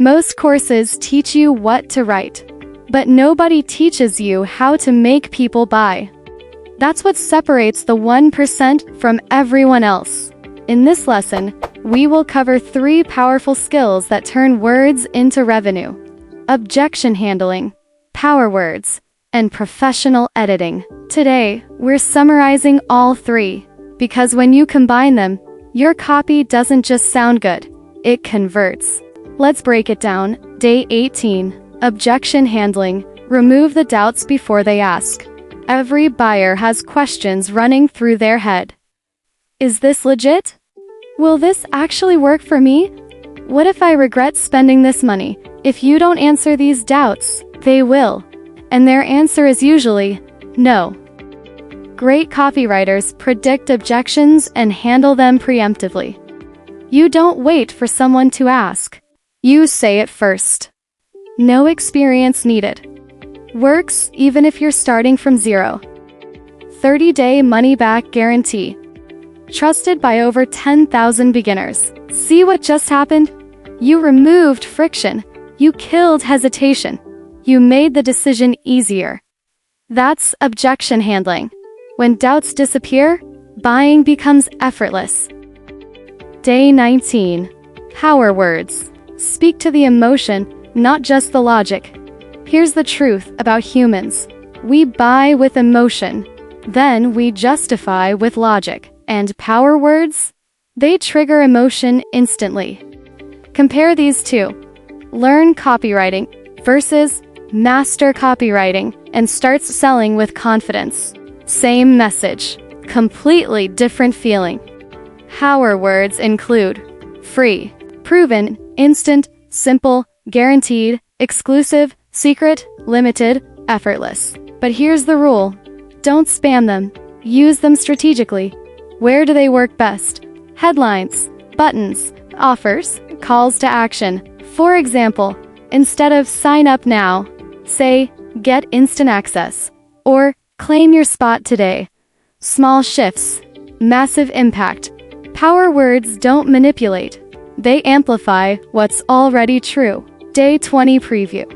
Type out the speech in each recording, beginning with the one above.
Most courses teach you what to write, but nobody teaches you how to make people buy. That's what separates the 1% from everyone else. In this lesson, we will cover 3 powerful skills that turn words into revenue: objection handling, power words, and professional editing. Today, we're summarizing all 3, because when you combine them, your copy doesn't just sound good, it converts. Let's break it down. Day 18. Objection handling. Remove the doubts before they ask. Every buyer has questions running through their head. Is this legit? Will this actually work for me? What if I regret spending this money? If you don't answer these doubts, they will. And their answer is usually no. Great copywriters predict objections and handle them preemptively. You don't wait for someone to ask. You say it first. No experience needed. Works even if you're starting from zero. 30-day money-back guarantee. Trusted by over 10,000 beginners. See what just happened? You removed friction. You killed hesitation. You made the decision easier. That's objection handling. When doubts disappear, buying becomes effortless. Day 19. Power words. Speak to the emotion, not just the logic. Here's the truth about humans. We buy with emotion, then we justify with logic. And power words? They trigger emotion instantly. Compare these two. Learn copywriting versus master copywriting and starts selling with confidence. Same message, completely different feeling. Power words include free, proven, instant, simple, guaranteed, exclusive, secret, limited, effortless. But here's the rule. Don't spam them. Use them strategically. Where do they work best? Headlines, buttons, offers, calls to action. For example, instead of sign up now, say get instant access or claim your spot today. Small shifts, massive impact. Power words don't manipulate. They amplify what's already true. Day 20 preview.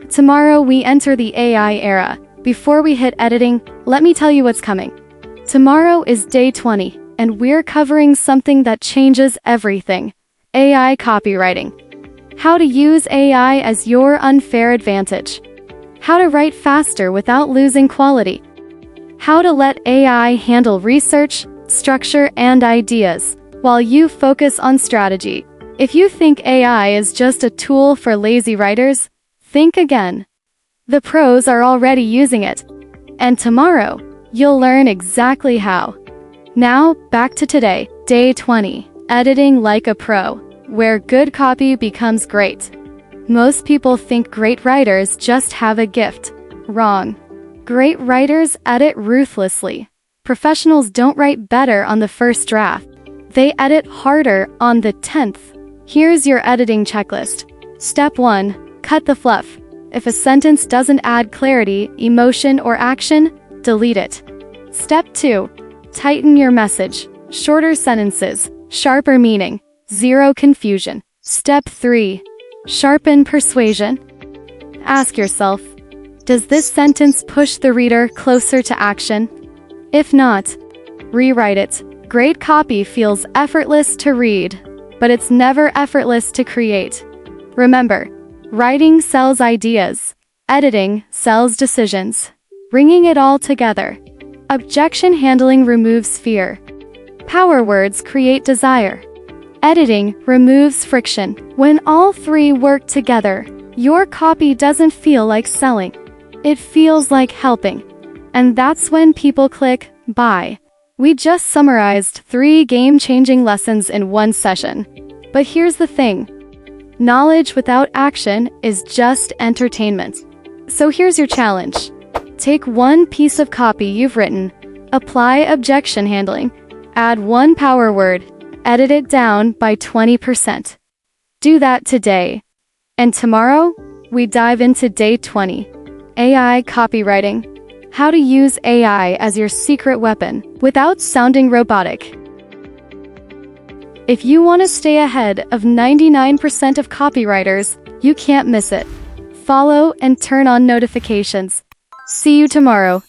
Tomorrow we enter the AI era. Before we hit editing, let me tell you what's coming. Tomorrow is day 20, and we're covering something that changes everything. AI copywriting. How to use AI as your unfair advantage. How to write faster without losing quality. How to let AI handle research, structure, and ideas, while you focus on strategy. If you think AI is just a tool for lazy writers, think again. The pros are already using it. And tomorrow, you'll learn exactly how. Now, back to today, day 20. Editing like a pro, where good copy becomes great. Most people think great writers just have a gift. Wrong. Great writers edit ruthlessly. Professionals don't write better on the first draft. They edit harder on the 10th. Here's your editing checklist. Step 1. Cut the fluff. If a sentence doesn't add clarity, emotion, or action, delete it. Step 2. Tighten your message. Shorter sentences, sharper meaning, zero confusion. Step 3. Sharpen persuasion. Ask yourself, does this sentence push the reader closer to action? If not, rewrite it. Great copy feels effortless to read, but it's never effortless to create. Remember, writing sells ideas, editing sells decisions. Bringing it all together. Objection handling removes fear. Power words create desire. Editing removes friction. When all 3 work together, your copy doesn't feel like selling. It feels like helping. And that's when people click buy. We just summarized 3 game-changing lessons in one session. But here's the thing. Knowledge without action is just entertainment. So here's your challenge. Take one piece of copy you've written, apply objection handling, add one power word, edit it down by 20%. Do that today. And tomorrow, we dive into day 20. AI copywriting. How to use AI as your secret weapon without sounding robotic. If you want to stay ahead of 99% of copywriters, You can't miss it. Follow and turn on notifications. See you tomorrow.